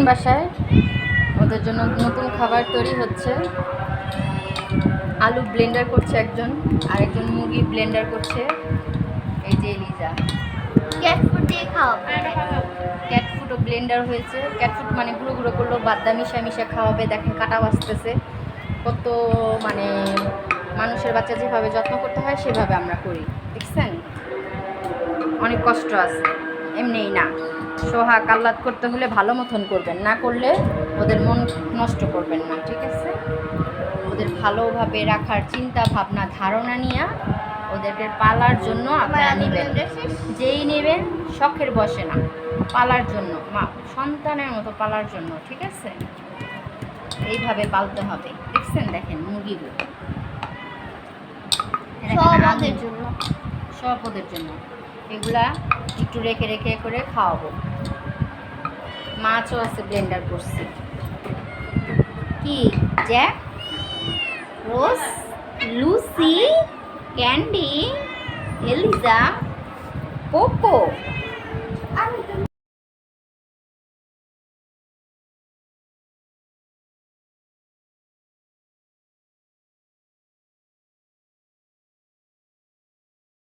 বাসায়, ওদের জন্য নতুন খাবার তৈরি হচ্ছে। আলু ব্লেন্ডার করছে একজন, আরেকজন মুরগি ব্লেন্ডার করছে। এই যে এলিজা ক্যাট ফুড দিয়ে খাও। ক্যাট ফুডও ব্লেন্ডার হয়েছে। ক্যাট ফুড মানে গুঁড়ো গুঁড়ো করলো, বাদ্দা মিশা মিশা খাওয়াবে। দেখেন কাটা বাঁচতেছে কত, মানে মানুষের বাচ্চা যেভাবে যত্ন করতে হয় সেভাবে আমরা করি, দেখছেন? অনেক কষ্ট আছে, এমনিই না। সোহাগ আহ্লাদ করতে হলে ভালো মতন করবেন, না করলে ওদের মন নষ্ট করবেন না, ঠিক আছে? ওদের ভালোভাবে রাখার চিন্তা ভাবনা ধারণা নিয়ে ওদেরকে পালার জন্য আপনারা নেবেন। যেই নেবেন শখের বসে না, পালার জন্য, মা সন্তানের মতো পালার জন্য, ঠিক আছে? এইভাবে পালতে হবে। দেখছেন, দেখেন মুরগিগুলো সব ওদের জন্য। সব ওদের জন্য। এগুলা একটু রেখে রেখে করে খাওয়াবো। মাছও আছে, ব্লেন্ডার করছি। কি জ্যাক, রোজ, লুসি, ক্যান্ডি, এলিজা, কোকো,